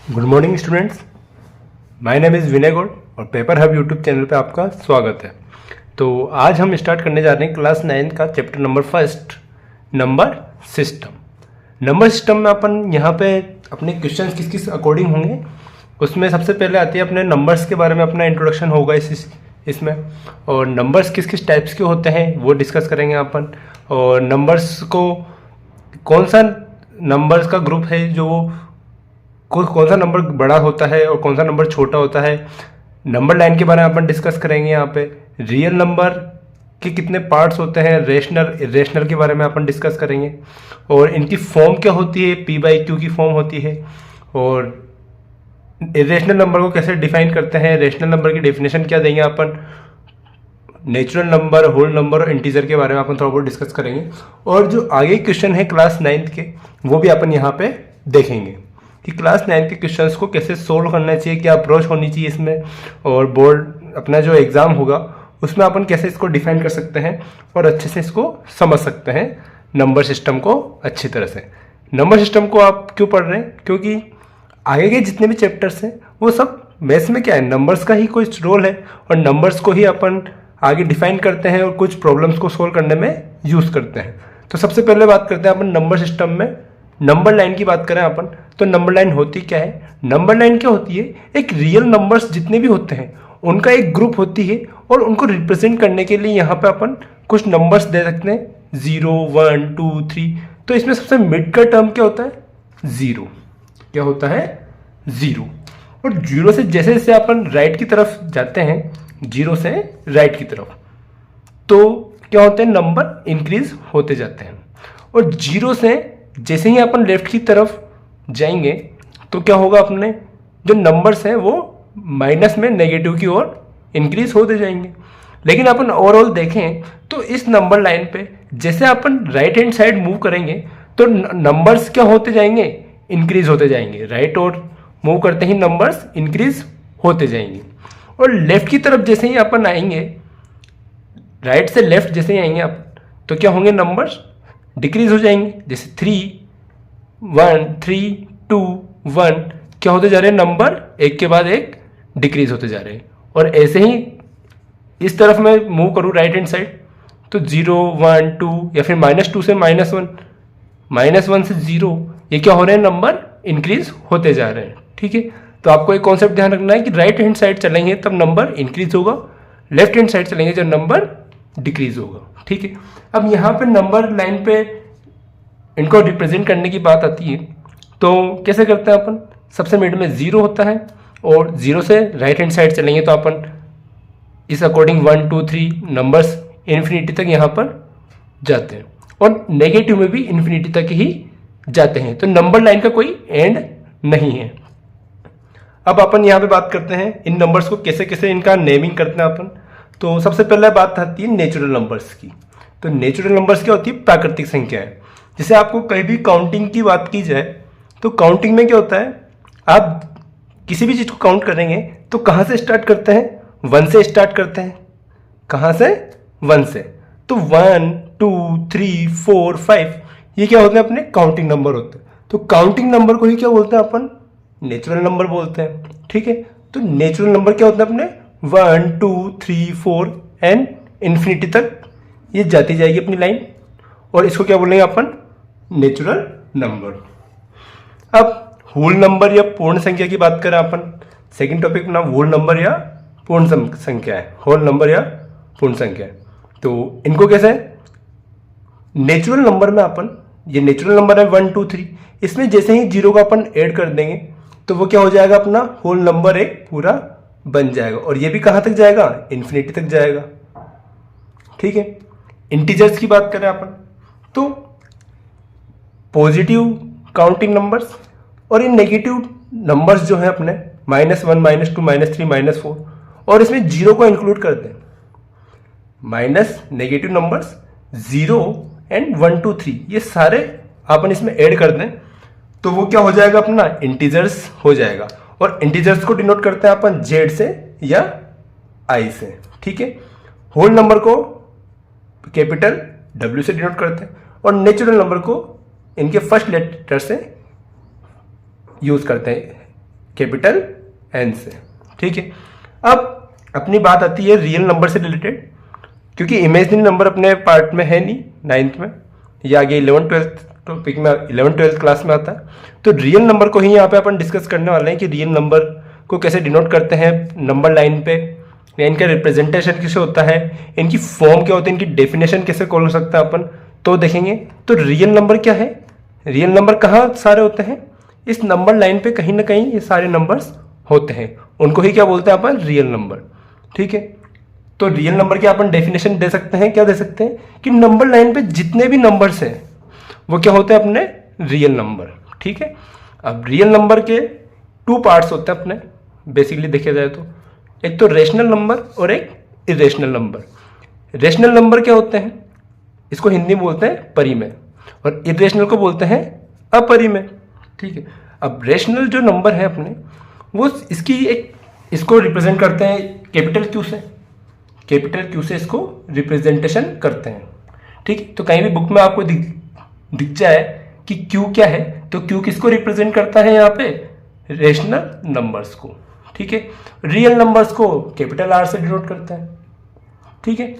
Good morning students, my name is Vinay Gaur और paper hub YouTube channel पे आपका स्वागत है। तो आज हम स्टार्ट करने जा रहे हैं क्लास 9 का chapter number first, number system. Number system में अपन यहाँ पे अपने क्वेश्चंस किस किस अकॉर्डिंग होंगे, उसमें सबसे पहले आती है अपने नंबर्स के बारे में अपना इंट्रोडक्शन होगा इसमें, और नंबर्स किस किस टाइप्स के होते हैं वो डिस्कस करेंगे अपन। और नंबर्स को कौन सा नंबर्स का ग्रुप है जो कौन सा नंबर बड़ा होता है और कौन सा नंबर छोटा होता है। नंबर लाइन के बारे में अपन डिस्कस करेंगे। यहाँ पे रियल नंबर के कितने पार्ट्स होते हैं, रेशनल इरेशनल के बारे में अपन डिस्कस करेंगे। और इनकी फॉर्म क्या होती है, p/q की फॉर्म होती है। और इरेशनल नंबर को कैसे डिफाइन करते हैं, रेशनल नंबर की डेफिनेशन क्या देंगे अपन। नेचुरल नंबर, होल नंबर और इंटीजर के बारे में अपन थोड़ा बहुत डिस्कस करेंगे। और जो आगे क्वेश्चन है क्लास 9 के, वो भी अपन यहाँ पे देखेंगे कि क्लास 9 के क्वेश्चंस को कैसे सोल्व करना चाहिए, क्या अप्रोच होनी चाहिए इसमें, और बोर्ड अपना जो एग्ज़ाम होगा उसमें अपन कैसे इसको डिफाइन कर सकते हैं और अच्छे से इसको समझ सकते हैं नंबर सिस्टम को अच्छी तरह से। नंबर सिस्टम को आप क्यों पढ़ रहे हैं, क्योंकि आगे के जितने भी चैप्टर्स हैं वो सब मैथ्स में क्या है, नंबर्स का ही कुछ रोल है और नंबर्स को ही अपन आगे डिफाइन करते हैं और कुछ प्रॉब्लम्स को सोल्व करने में यूज़ करते हैं। तो सबसे पहले बात करते हैं अपन नंबर सिस्टम में नंबर लाइन की बात करें अपन, तो नंबर लाइन होती क्या है। नंबर लाइन क्या होती है, एक रियल नंबर्स जितने भी होते हैं उनका एक ग्रुप होती है और उनको रिप्रेजेंट करने के लिए यहाँ पे अपन कुछ नंबर्स दे सकते हैं, 0, 1, 2, 3। तो इसमें सबसे मिड का टर्म क्या होता है, 0। क्या होता है, 0। और 0 से जैसे जैसे अपन राइट की तरफ जाते हैं, 0 से राइट की तरफ, तो क्या होते हैं, नंबर इंक्रीज होते जाते हैं। और 0 से जैसे ही अपन लेफ्ट की तरफ जाएंगे तो क्या होगा, अपने जो नंबर्स हैं वो माइनस में नेगेटिव की ओर इंक्रीज होते जाएंगे। लेकिन अपन ओवरऑल देखें तो इस नंबर लाइन पे जैसे अपन राइट हैंड साइड मूव करेंगे तो नंबर्स क्या होते जाएंगे, इंक्रीज होते जाएंगे। राइट और मूव करते ही नंबर्स इंक्रीज होते जाएंगे। और लेफ्ट की तरफ जैसे ही अपन आएंगे, राइट से लेफ्ट जैसे ही आएंगे आप, तो क्या होंगे, नंबर्स डिक्रीज हो जाएंगे। जैसे 3, 1, 3, 2, 1 क्या होते जा रहे हैं, नंबर एक के बाद एक डिक्रीज होते जा रहे हैं। और ऐसे ही इस तरफ मैं मूव करूँ राइट हैंड साइड तो 0, 1, 2 या फिर -2 से -1, -1 से 0, ये क्या हो रहे हैं, नंबर इंक्रीज होते जा रहे हैं। ठीक है, तो आपको एक कॉन्सेप्ट ध्यान रखना है कि राइट हैंड साइड चलेंगे तब नंबर इंक्रीज होगा, लेफ्ट हैंड साइड चलेंगे जब नंबर डिक्रीज होगा। ठीक है, अब यहाँ पे नंबर लाइन पे इनको रिप्रेजेंट करने की बात आती है तो कैसे करते हैं अपन। सबसे मिड में 0 होता है और 0 से राइट हैंड साइड चलेंगे तो अपन इस अकॉर्डिंग 1, 2, 3 नंबर्स इन्फिनिटी तक यहाँ पर जाते हैं और नेगेटिव में भी इन्फिनिटी तक ही जाते हैं। तो नंबर लाइन का कोई एंड नहीं है। अब अपन यहाँ पे बात करते हैं इन नंबर्स को कैसे कैसे इनका नेमिंग करते हैं अपन। तो सबसे पहले बात आती है नेचुरल नंबर्स की। तो नेचुरल नंबर्स क्या होती है, प्राकृतिक संख्या है। जैसे आपको कहीं भी काउंटिंग की बात की जाए तो काउंटिंग में क्या होता है, आप किसी भी चीज़ को काउंट करेंगे तो कहाँ से स्टार्ट करते हैं, 1 से स्टार्ट करते हैं। कहाँ से, 1 से। तो 1, 2, 3, 4, 5 ये क्या होते हैं, अपने काउंटिंग नंबर होते हैं। तो काउंटिंग नंबर को ही क्या बोलते हैं अपन, नेचुरल नंबर बोलते हैं। ठीक है, तो नेचुरल नंबर क्या होते हैं अपने 1, 2, 3, 4 एंड इन्फिनिटी तक ये जाती जाएगी अपनी लाइन, और इसको क्या बोलेंगे अपन, नेचुरल नंबर। अब होल नंबर या पूर्ण संख्या की बात करें अपन, सेकंड टॉपिक ना होल नंबर या पूर्ण संख्या है, होल नंबर या पूर्ण संख्या है। तो इनको कैसे, नेचुरल नंबर में अपन, ये नेचुरल नंबर है 1, 2, 3, इसमें जैसे ही 0 का अपन ऐड कर देंगे तो वो क्या हो जाएगा, अपना होल नंबर एक पूरा बन जाएगा। और ये भी कहाँ तक जाएगा, इन्फिनिटी तक जाएगा। ठीक है, इंटीजर्स की बात करें अपन तो पॉजिटिव काउंटिंग नंबर्स और इन नेगेटिव नंबर्स जो है अपने -1, -2, -3, -4, और इसमें 0 को इंक्लूड करते हैं। माइनस नेगेटिव नंबर्स 0 एंड 1, 2, 3 ये सारे अपन इसमें ऐड कर दें तो वो क्या हो जाएगा, अपना इंटीजर्स हो जाएगा। और इंटीजर्स को डिनोट करते हैं अपन Z से या I से। ठीक है, होल नंबर को कैपिटल W से डिनोट करते हैं और नेचुरल नंबर को इनके फर्स्ट लेटर से यूज करते हैं, कैपिटल एन से। ठीक है, अब अपनी बात आती है रियल नंबर से रिलेटेड, क्योंकि इमेजिनरी नंबर अपने पार्ट में है नहीं 9th में, ये आगे 11th-12th टॉपिक में 11th-12th क्लास में आता है। तो रियल नंबर को ही यहाँ पे अपन डिस्कस करने वाले हैं कि रियल नंबर को कैसे डिनोट करते हैं नंबर लाइन पे, या इनका रिप्रेजेंटेशन कैसे होता है, इनकी फॉर्म क्या होती है, इनकी डेफिनेशन कैसे खोल सकते हैं अपन, तो देखेंगे। तो रियल नंबर क्या है, रियल नंबर कहाँ सारे होते हैं, इस नंबर लाइन पे कहीं ना कहीं ये सारे नंबर्स होते हैं, उनको ही क्या बोलते हैं अपन, रियल नंबर। ठीक है, तो रियल नंबर की अपन डेफिनेशन दे सकते हैं, क्या दे सकते हैं कि नंबर लाइन पे जितने भी नंबर्स हैं वो क्या होते हैं अपने रियल नंबर। ठीक है, अब रियल नंबर के 2 पार्ट्स होते हैं अपने, बेसिकली देखा जाए तो एक तो रेशनल नंबर और एक इरेशनल नंबर। रेशनल नंबर क्या होते हैं, इसको हिंदी में बोलते हैं परिमेय, और इरेशनल को बोलते हैं अपरिमेय। ठीक है, अब रेशनल जो नंबर है अपने, वो इसको रिप्रेजेंट करते हैं कैपिटल क्यू से, कैपिटल क्यू से इसको रिप्रेजेंटेशन करते हैं। ठीक है, तो कहीं भी बुक में आपको दिख जाए कि क्यू क्या है, तो क्यू किसको रिप्रेजेंट करता है यहाँ पे, रेशनल नंबर्स को। ठीक है, रियल नंबर्स को कैपिटल आर से डिनोट करता है। ठीक है,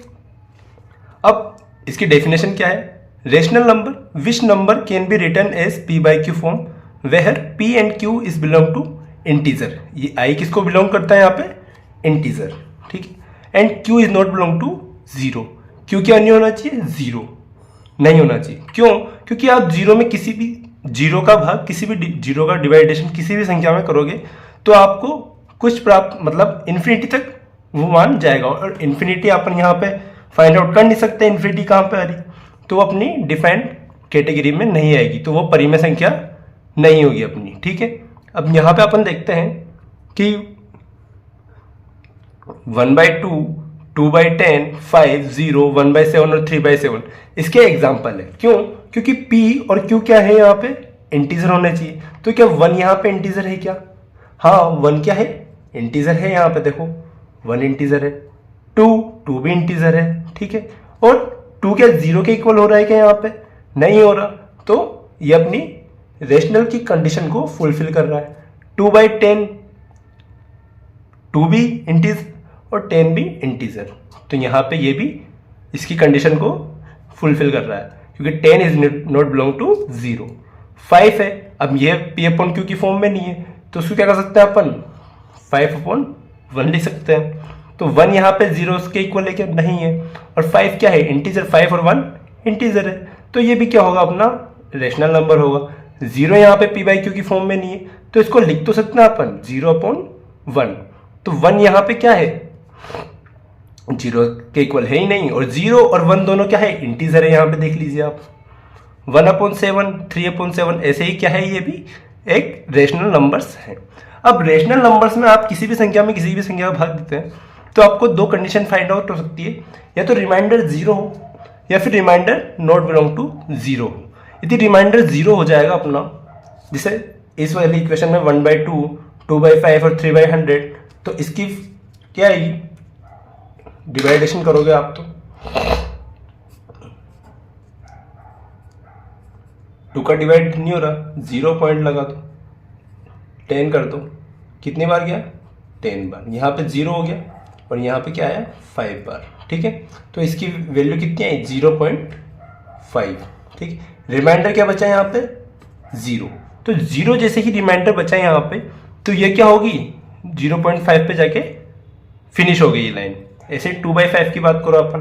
अब इसकी डेफिनेशन क्या है, rational number which number can be written as p by q form where p and q is belong to integer. ये i किसको बिलोंग करता है यहाँ पे, इंटीजर। ठीक है, and q is not belong to zero. q क्या नहीं होना चाहिए, जीरो नहीं होना चाहिए। क्यों, क्योंकि आप जीरो में किसी भी जीरो का भाग, किसी भी जीरो का डिवाइडेशन किसी भी संख्या में करोगे तो आपको कुछ प्राप्त, मतलब इन्फिनिटी तक वो मान जाएगा, और इन्फिनिटी अपन यहाँ पे फाइंड आउट कर नहीं सकते इन्फिनिटी कहाँ पे आ रही, तो वो अपनी डिफाइंड कैटेगरी में नहीं आएगी, तो वो परिमेय संख्या नहीं होगी अपनी। ठीक है, अब यहाँ पे अपन देखते हैं कि 1/2, 2/10, 5, 0, 1/7 और 3/7 इसके एग्जाम्पल है। क्यों, क्योंकि p और q क्या है यहाँ पे, इंटीजर होने चाहिए। तो क्या 1 यहाँ पे इंटीजर है क्या, हाँ 1 क्या है, इंटीजर है। यहाँ पे देखो 1 इंटीजर है, 2 भी इंटीजर है। ठीक है, और 2 क्या 0 के इक्वल हो रहा है क्या, यहाँ पे नहीं हो रहा, तो ये अपनी रेशनल की कंडीशन को फुलफिल कर रहा है। 2/10, 2 भी इंटीजर और 10 भी इंटीजर, तो यहाँ पे ये भी इसकी कंडीशन को फुलफिल कर रहा है, क्योंकि 10 इज नॉट बिलोंग टू 0। 5 है, अब ये p/q की फॉर्म में नहीं है, तो उसको क्या कर सकते हैं अपन, 5/1 लिख सकते हैं। तो 1 यहाँ पे 0 के इक्वल है क्या, नहीं है, और 5 क्या है, इंटीजर। 5 और 1 इंटीजर है, तो ये भी क्या होगा, अपना रेशनल नंबर होगा। 0 यहाँ पे p/q की फॉर्म में नहीं है, तो इसको लिख तो सकते हैं अपन 0/1। तो 1 यहाँ पे क्या है, 0 के इक्वल है ही नहीं, और 0 और 1 दोनों क्या है, इंटीजर है। यहाँ पे देख लीजिए आप 1/7, 3/7, ऐसे ही क्या है, ये भी एक रेशनल नंबर्स है। अब रेशनल नंबर्स में आप किसी भी संख्या में किसी भी संख्या का भाग देते हैं तो आपको 2 कंडीशन फाइंड आउट हो सकती है, या तो रिमाइंडर 0 हो या फिर रिमाइंडर नॉट बिलोंग टू 0 हो। यदि रिमाइंडर 0 हो जाएगा अपना, जैसे इस वाली इक्वेशन में 1/2, 2/5 और 3/100, तो इसकी क्या आएगी, डिवाइडेशन करोगे आप तो 2 का डिवाइड नहीं हो रहा, 0 पॉइंट लगा दो, 10 कर दो, कितनी बार गया, 10 बार। यहाँ पे 0 हो गया और यहाँ पे क्या आया, 5 बार। ठीक है, तो इसकी वैल्यू कितनी आई, 0.5। ठीक, रिमाइंडर क्या बचा यहाँ पे, 0। तो 0 जैसे ही रिमाइंडर बचा यहाँ पे, तो ये क्या होगी, 0.5 पे जाके फिनिश हो गई ये लाइन। ऐसे 2/5 की बात करो अपन,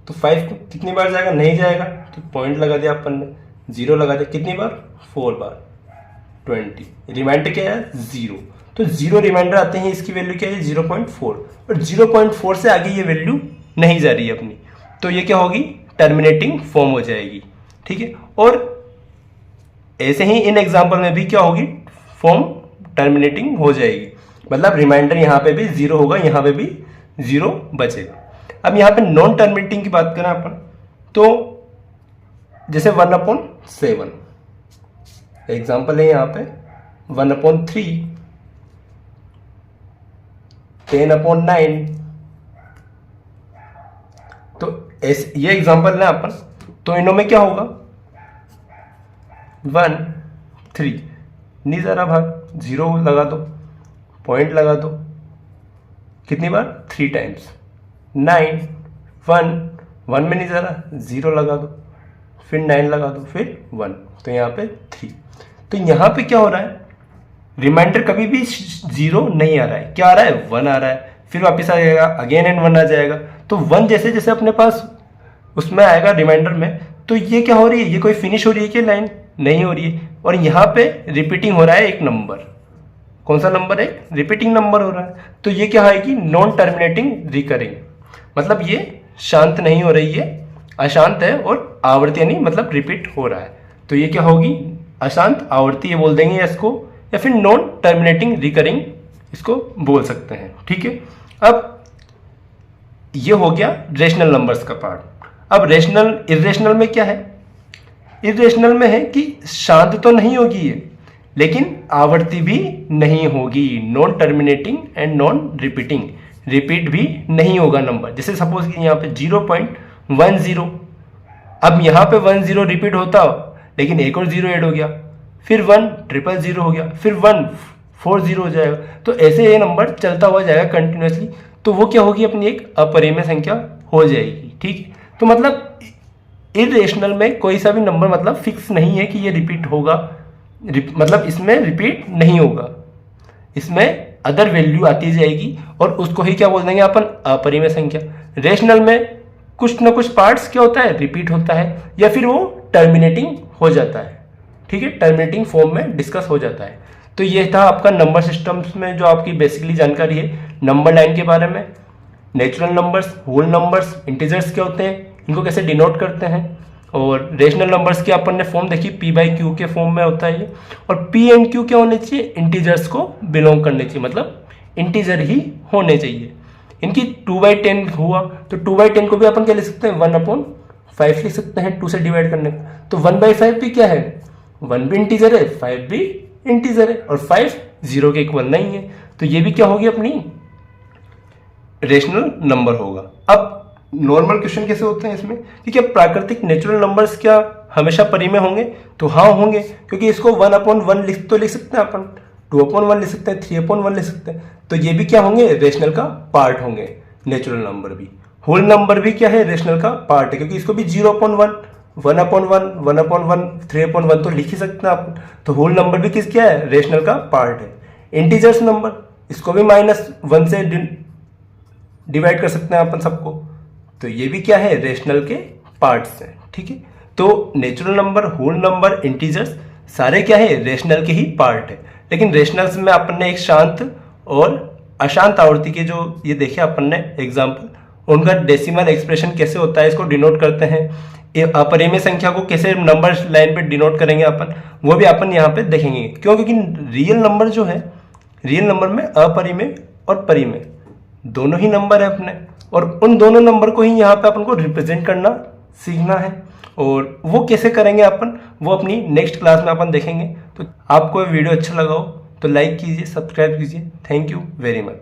तो 5 कितनी बार जाएगा, नहीं जाएगा, तो पॉइंट लगा दिया अपन ने, 0 लगा दिया, कितनी बार, 4 बार, 20। रिमाइंडर क्या है, 0। तो 0 रिमाइंडर आते हैं, इसकी वैल्यू क्या है, 0.4, और 0.4 से आगे ये वैल्यू नहीं जा रही है अपनी, तो ये क्या होगी, टर्मिनेटिंग फॉर्म हो जाएगी। ठीक है, और ऐसे ही इन एग्जाम्पल में भी क्या होगी, फॉर्म टर्मिनेटिंग हो जाएगी, मतलब रिमाइंडर यहाँ पे भी 0 होगा, यहाँ पे भी 0 बचेगा। अब यहाँ पे नॉन टर्मिनेटिंग की बात करें अपन, तो जैसे 1/7 एग्जाम्पल है यहाँ पे, 1/3, 10/9, तो ये एग्जाम्पल है अपन, तो इनों में क्या होगा, 1, 3, नहीं जा रहा भाग, 0 लगा दो, पॉइंट लगा दो, कितनी बार, 3 टाइम्स। 9, 1 में नहीं जा रहा, 0 लगा दो, फिर 9 लगा दो, फिर 1, तो यहाँ पे 3। तो यहाँ पे क्या हो रहा है, रिमाइंडर कभी भी 0 नहीं आ रहा है, क्या आ रहा है, 1 आ रहा है, फिर वापस आ जाएगा, अगेन एंड 1 आ जाएगा। तो 1 जैसे जैसे अपने पास उसमें आएगा रिमाइंडर में, तो ये क्या हो रही है, ये कोई फिनिश हो रही है कि लाइन नहीं हो रही है, और यहाँ पे रिपीटिंग हो रहा है एक नंबर। कौन सा नंबर है, रिपीटिंग नंबर हो रहा है। तो ये क्या है कि नॉन टर्मिनेटिंग रिकरिंग, मतलब ये शांत नहीं हो रही है, अशांत है, और आवर्ती यानी मतलब रिपीट हो रहा है। तो ये क्या होगी, अशांत आवर्ती ये बोल देंगे इसको, या फिर नॉन टर्मिनेटिंग रिकरिंग इसको बोल सकते हैं। ठीक है, अब ये हो गया रेशनल नंबर्स का पार्ट। अब रेशनल इरेशनल में क्या है, इरेशनल में है कि शांत तो नहीं होगी ये, लेकिन आवर्ती भी नहीं होगी, non terminating and non repeating, repeat भी नहीं होगा नंबर। जैसे सपोज कि यहाँ पे 0.10, अब यहाँ पे 10 रिपीट होता, लेकिन एक और 0 ऐड हो गया, फिर 100 हो गया, फिर 140 हो जाएगा। तो ऐसे ये नंबर चलता हुआ जाएगा कंटिन्यूसली, तो वो क्या होगी, अपनी एक अपरिमेय संख्या हो जाएगी। ठीक है, तो मतलब इरेशनल में कोई सा भी नंबर मतलब फिक्स नहीं है कि ये रिपीट होगा, मतलब इसमें रिपीट नहीं होगा, इसमें अदर वैल्यू आती जाएगी, और उसको ही क्या बोल देंगे अपन, अपरिमेय संख्या। रेशनल में कुछ ना कुछ पार्ट्स क्या होता है, रिपीट होता है, या फिर वो टर्मिनेटिंग हो जाता है। ठीक है, टर्मिनेटिंग फॉर्म में डिस्कस हो जाता है। तो ये था आपका नंबर सिस्टम्स में जो आपकी बेसिकली जानकारी है नंबर लाइन के बारे में। Natural numbers, whole numbers, integers क्या होते हैं, इनको कैसे डिनोट करते हैं, और रेशनल नंबर्स की अपन ने फॉर्म देखी, P/Q के फॉर्म में होता है ये। और P एंड Q क्या होने चाहिए, इंटीजर्स को बिलोंग करने चाहिए, मतलब इंटीजर ही होने चाहिए। इनकी 2/10 हुआ, तो 2/10 को भी अपन क्या लिख सकते हैं, 1/5 लिख सकते हैं 2 से डिवाइड करने का। तो 1/5 भी क्या है, 1 भी इंटीजर है, 5 भी इंटीजर है, और 5 0 के इक्वल नहीं है। तो ये भी क्या होगी, अपनी रेशनल नंबर होगा। अब नॉर्मल क्वेश्चन कैसे होते हैं इसमें कि क्या प्राकृतिक नेचुरल नंबर्स क्या हमेशा परिमेय होंगे, तो हाँ होंगे, क्योंकि इसको 1/1 लिख सकते हैं अपन, 2/1 लिख सकते हैं, 3/1 लिख सकते हैं। तो ये भी क्या होंगे, रेशनल का पार्ट होंगे, नेचुरल नंबर भी। होल नंबर भी क्या है, रेशनल का पार्ट है, क्योंकि इसको भी 0/1, 1/1, 1/1, 3/1 तो लिख ही सकते हैं आप। तो होल नंबर भी किस क्या है, रेशनल का पार्ट है। इंटीजर्स नंबर, इसको भी -1 से डिवाइड कर सकते हैं अपन सबको, तो ये भी क्या है, रेशनल के पार्ट्स हैं। ठीक है, तो natural number, whole number, integers सारे क्या है, रेशनल के ही पार्ट है। लेकिन रेशनल्स में अपन ने एक शांत और अशांत आवर्ती के जो ये देखे अपन ने एग्जाम्पल, उनका डेसिमल एक्सप्रेशन कैसे होता है, इसको डिनोट करते हैं। अपरिमेय संख्या को कैसे नंबर लाइन पे डिनोट करेंगे अपन, वो भी अपन यहाँ पे देखेंगे। क्यों, क्योंकि रियल नंबर जो है, रियल नंबर में अपरिमेय और परिमेय दोनों ही नंबर है अपने, और उन दोनों नंबर को ही यहाँ पे अपन को रिप्रेजेंट करना सीखना है। और वो कैसे करेंगे अपन, वो अपनी नेक्स्ट क्लास में अपन देखेंगे। तो आपको वीडियो अच्छा लगा हो तो लाइक कीजिए, सब्सक्राइब कीजिए। Thank you very much.